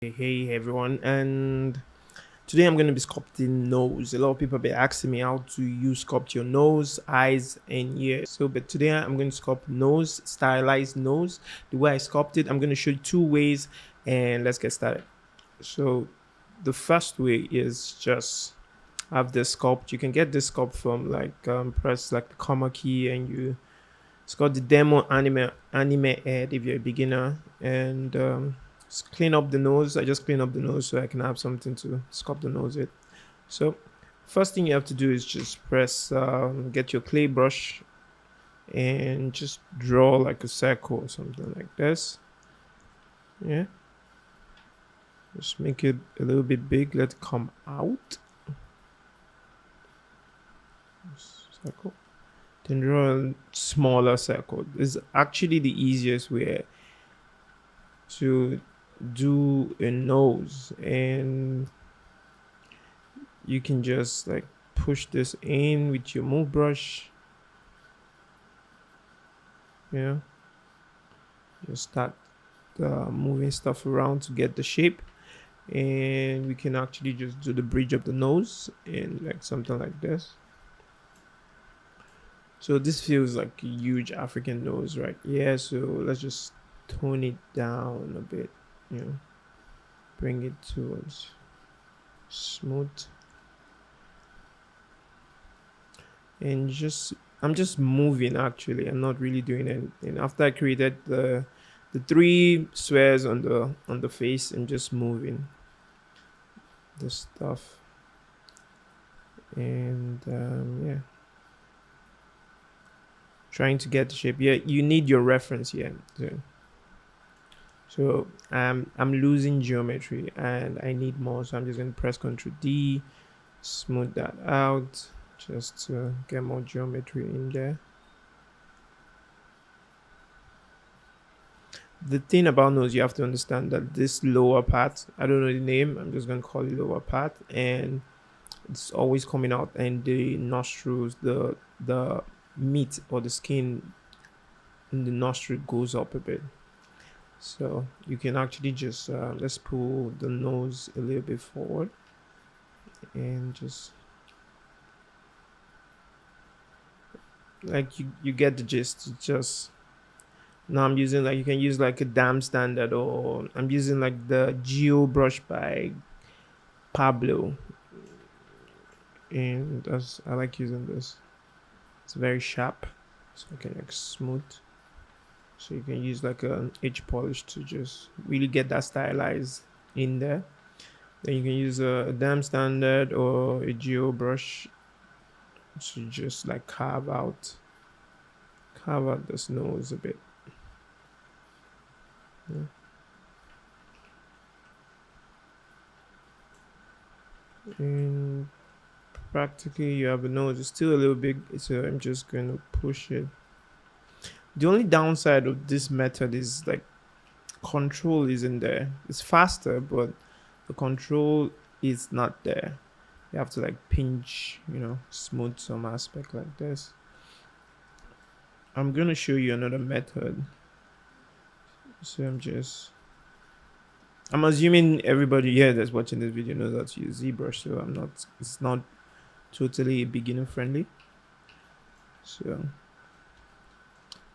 Hey everyone, and today I'm going to be sculpting nose. A lot of people have been asking me how to sculpt your nose, eyes, and ears. But today I'm going to sculpt nose, stylized nose. The way I sculpt it, I'm going to show you two ways, and let's get started. So the first way is just have this sculpt. You can get this sculpt from press like the comma key, and you it's called the demo anime head if you're a beginner, and just clean up the nose. I just clean up the nose so I can have something to sculpt the nose with. So first thing you have to do is just press get your clay brush and just draw like a circle or something like this. Yeah, just make it a little bit big. Let it come out. Circle. Then draw a smaller circle. This is actually the easiest way to do a nose, and you can just like push this in with your move brush. Yeah, just start moving stuff around to get the shape, and we can actually just do the bridge of the nose and like something like this. So this feels like a huge African nose, right? Yeah, so let's just tone it down a bit, you know, bring it towards smooth, and I'm just moving. Actually, I'm not really doing anything. After I created the three squares on the face, I'm just moving the stuff, and yeah, trying to get the shape. Yeah, you need your reference here. So I'm losing geometry and I need more, so I'm just going to press Ctrl D, smooth that out just to get more geometry in there. The thing about nose, you have to understand that this lower part, I don't know the name, I'm just going to call it lower part, and it's always coming out, and the nostrils, the meat or the skin in the nostril goes up a bit. So you can actually just let's pull the nose a little bit forward and just like you get the gist. It's just now I'm using like you can use like a dam standard, or I'm using like the Geo brush by Pablo, and I like using this. It's very sharp, so I can like smooth. So you can use like an edge polish to just really get that stylized in there. Then you can use a dam standard or a geo brush to just like carve out this nose a bit. Yeah. And practically you have a nose. It's still a little big, so I'm just going to push it. The only downside of this method is like control isn't there. It's faster, but the control is not there. You have to like pinch, smooth some aspect like this. I'm gonna show you another method. So I'm assuming everybody here that's watching this video knows how to use ZBrush, so it's not totally beginner friendly.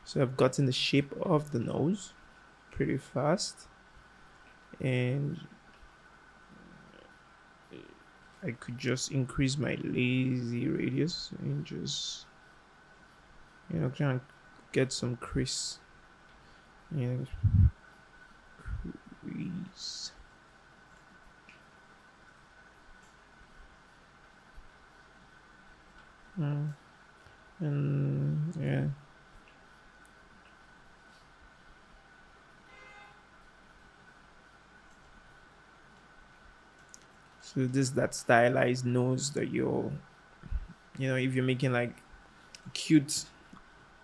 So I've gotten the shape of the nose pretty fast, and I could just increase my lazy radius and just try and get some crease. Crease. And yeah. So this is that stylized nose that if you're making like cute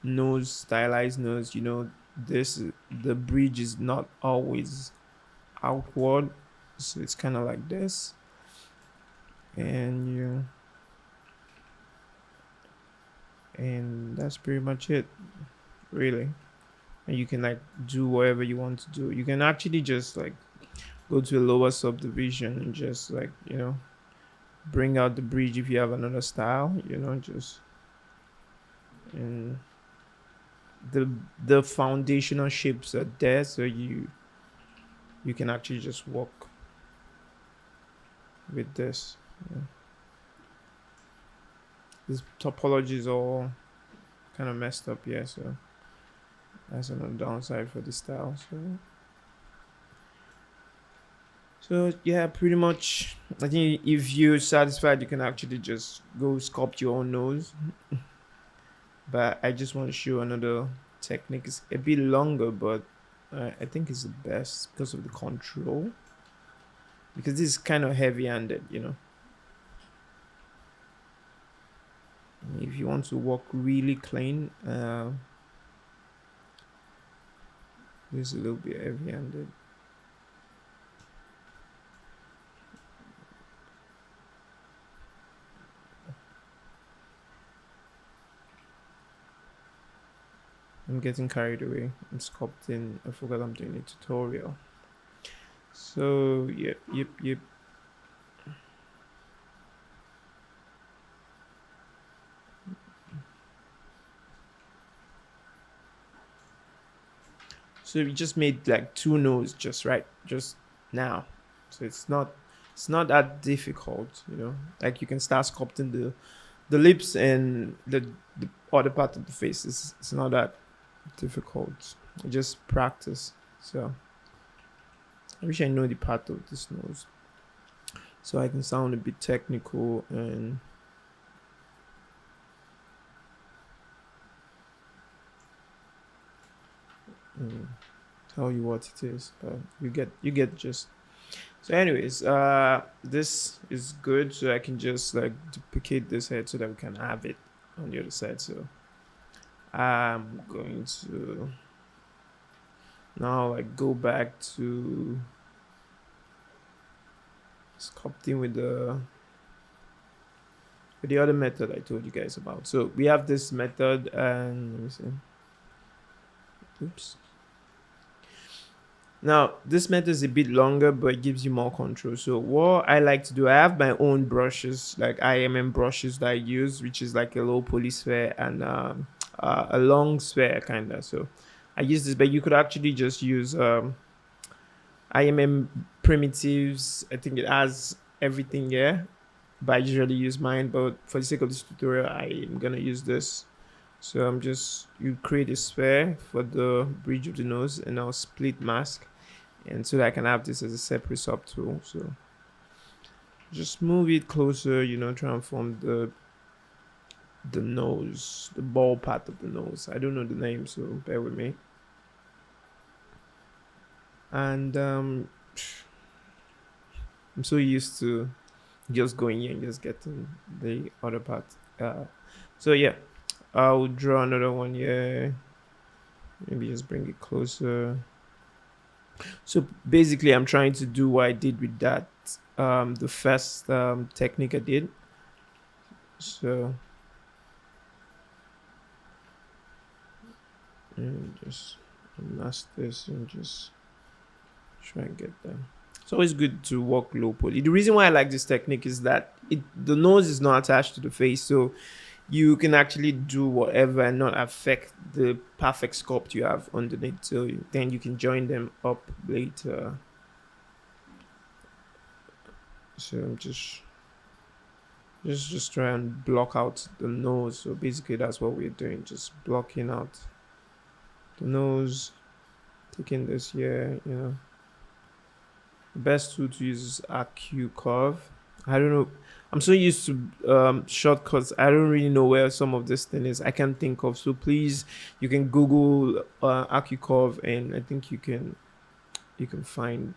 nose, stylized nose, the bridge is not always outward, so it's kind of like this, and and that's pretty much it, really. And you can like do whatever you want to do. You can actually just like go to a lower subdivision and just like, bring out the bridge if you have another style, just, and the foundational shapes are there, so you can actually just work with this. This topology is all kind of messed up here, so that's another downside for the style. So yeah, pretty much I think if you're satisfied, you can actually just go sculpt your own nose. But I just want to show another technique. It's a bit longer, but I think it's the best because of the control, because this is kind of heavy-handed, if you want to work really clean, this is a little bit heavy-handed. I'm getting carried away. I'm sculpting. I forgot I'm doing a tutorial. So yep. So we just made like 2 noses just now. So it's not that difficult, Like you can start sculpting the lips and the other part of the face. It's not that difficult. Just practice. So I wish I know the part of this nose, so I can sound a bit technical and tell you what it is. You get just. So anyways, this is good, so I can just like duplicate this head so that we can have it on the other side. So I'm going to now like go back to sculpting with the other method I told you guys about. So we have this method, and let me see. Oops. Now this method is a bit longer, but it gives you more control. So what I like to do, I have my own brushes, like IMM brushes that I use, which is like a low poly sphere and a long sphere kind of. So I use this, but you could actually just use IMM primitives. I think it has everything here, but I usually use mine. But for the sake of this tutorial, I am gonna use this. So you create a sphere for the bridge of the nose, and I'll split mask, and so that I can have this as a separate sub tool. So just move it closer, try and form the nose, the ball part of the nose. I don't know the name, so bear with me. And I'm so used to just going here and just getting the other part. So yeah, I'll draw another one here. Maybe just bring it closer. So basically, I'm trying to do what I did with that, the first technique I did. So and just mask this and just try and get them. It's always good to work low poly. The reason why I like this technique is that the nose is not attached to the face, so you can actually do whatever and not affect the perfect sculpt you have underneath. So then you can join them up later. So I'm just try and block out the nose. So basically that's what we're doing, just blocking out the nose, taking this here, The best tool to use is AQ curve. I don't know. I'm so used to shortcuts. I don't really know where some of this thing is. I can't think of. So please, you can Google AQ curve, and I think you can find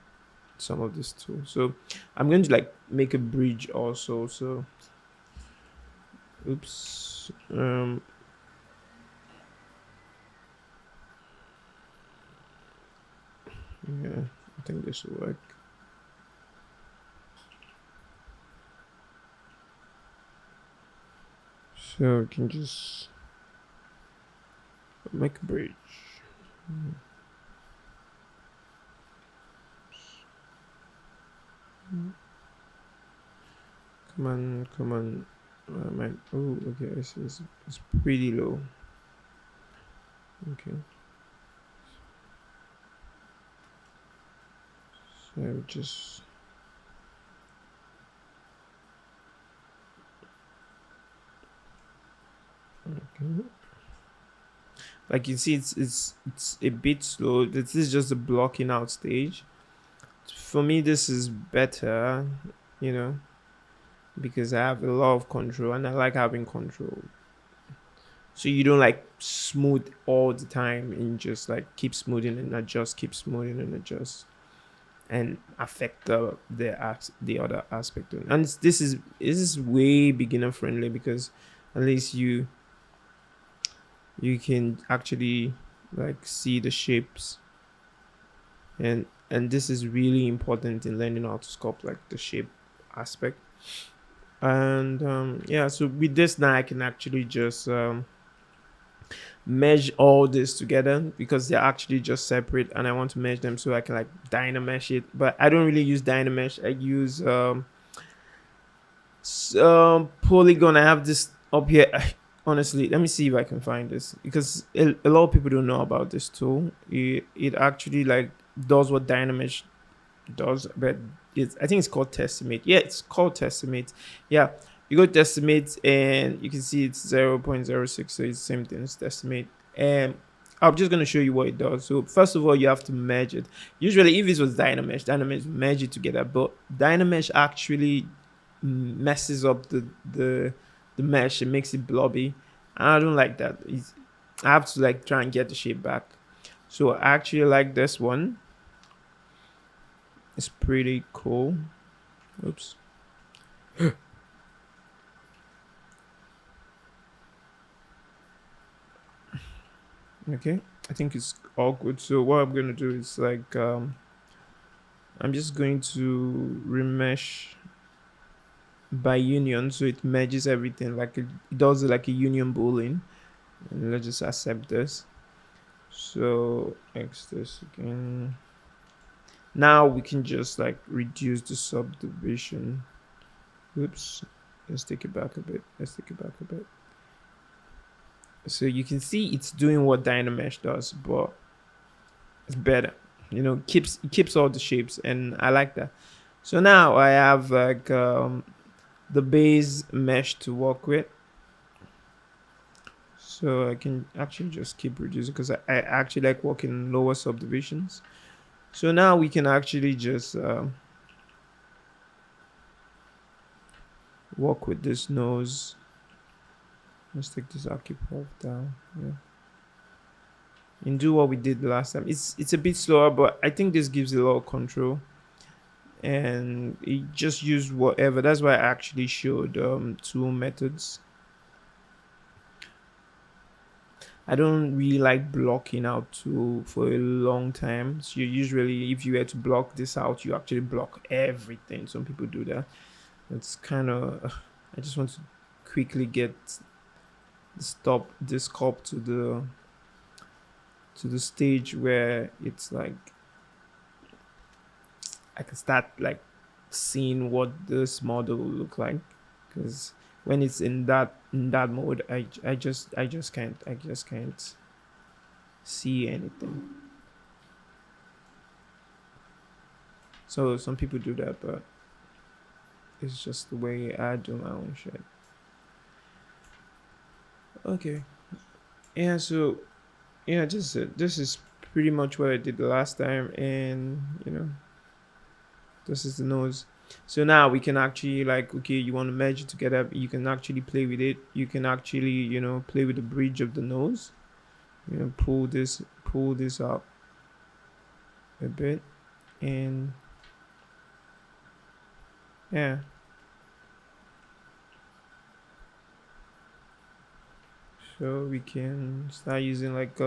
some of this too. So I'm going to like make a bridge also. So oops. Yeah, I think this will work. So we can just make a bridge. Come on, come on. Oh, okay. It's pretty low. Okay. So just okay. Like you see, it's a bit slow. This is just a blocking out stage. For me, this is better, you know, because I have a lot of control and I like having control. So you don't like smooth all the time and just like keep smoothing and adjust, keep smoothing and adjust, and affect the other aspect of it. And this is way beginner friendly because at least you can actually like see the shapes, and this is really important in learning how to sculpt like the shape aspect. And yeah, so with this now I can actually just merge all this together because they're actually just separate, and I want to merge them so I can like dynamesh it. But I don't really use dynamesh. I use polygon. I have this up here. Honestly, let me see if I can find this because a lot of people don't know about this tool. It actually like does what dynamesh does, but I think it's called Testimate. Yeah, it's called Testimate. Yeah, you go to Testimate and you can see it's 0.06, so it's the same thing as Testimate. And I'm just gonna show you what it does. So first of all, you have to merge it. Usually, if it was Dynamesh merge it together, but Dynamesh actually messes up the mesh. It makes it blobby, and I don't like that. I have to like try and get the shape back. So I actually like this one. It's pretty cool. Oops. Okay, I think it's all good. So what I'm gonna do is like I'm just going to remesh by union, so it merges everything like it does like a union boolean. And let's just accept this. So X this again. Now we can just like reduce the subdivision. Oops. Let's take it back a bit. So you can see it's doing what Dynamesh does, but it's better. It keeps all the shapes, and I like that. So now I have like the base mesh to work with. So I can actually just keep reducing because I actually like working in lower subdivisions. So now we can actually just work with this nose. Let's take this occupy down. Yeah. And do what we did last time. It's a bit slower, but I think this gives a lot of control. And it just used whatever. That's why I actually showed two methods. I don't really like blocking out tool for a long time. So usually if you were to block this out, you actually block everything. Some people do that. It's kind of I just want to quickly get stop this sculpt to the stage where it's like I can start like seeing what this model will look like, because when it's in that mode, I just can't see anything. So some people do that, but it's just the way I do my own shit. Okay, yeah. So yeah, this is pretty much what I did the last time, and this is the nose. So now we can actually like, okay, you want to merge it together, you can actually play with it. You can actually play with the bridge of the nose. Pull this up a bit, and yeah. So we can start using like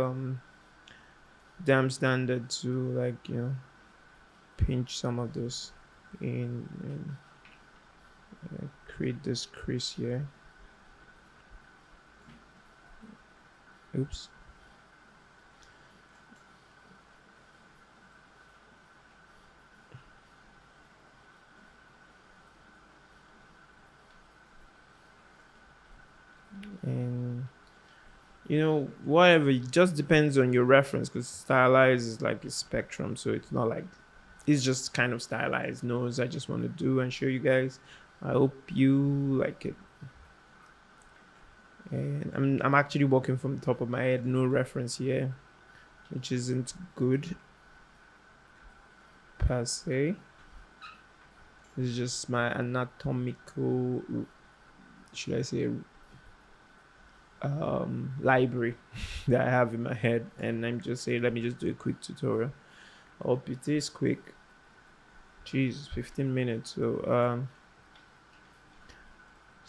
damn standard to like pinch some of this in and create this crease here. Oops. you know, whatever. It just depends on your reference, because stylized is like a spectrum, so it's not like it's just kind of stylized nose I just want to do and show you guys. I hope you like it. And I'm actually working from the top of my head, no reference here, which isn't good per se. It's just my anatomical, should I say, library that I have in my head, and I'm just saying, let me just do a quick tutorial. I hope it is quick. Jeez, 15 minutes. So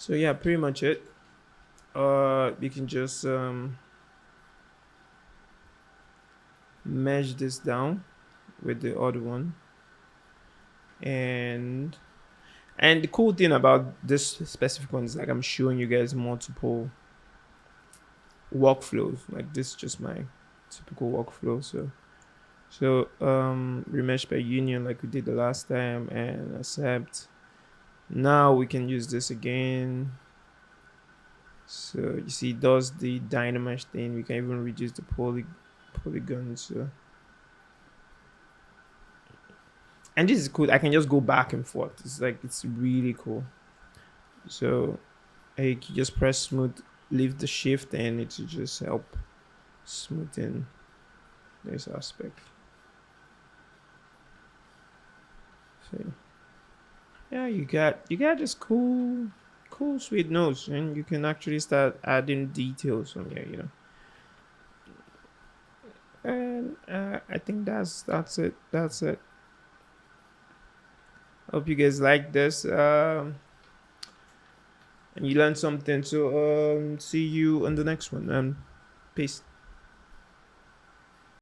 yeah, pretty much it. We can just mesh this down with the other one, and the cool thing about this specific one is like I'm showing you guys multiple workflows. Like this is just my typical workflow. So remesh by union like we did the last time, and accept. Now we can use this again. So you see it does the dynamesh thing. We can even reduce the polygons. So, and this is cool. I can just go back and forth. It's like, it's really cool. So you just press smooth, leave the shift, and it will just help smoothen this aspect. So yeah, you got this cool sweet nose, and you can actually start adding details from here, you know. And I think that's it. Hope you guys like this, and you learned something. So see you on the next one, and peace.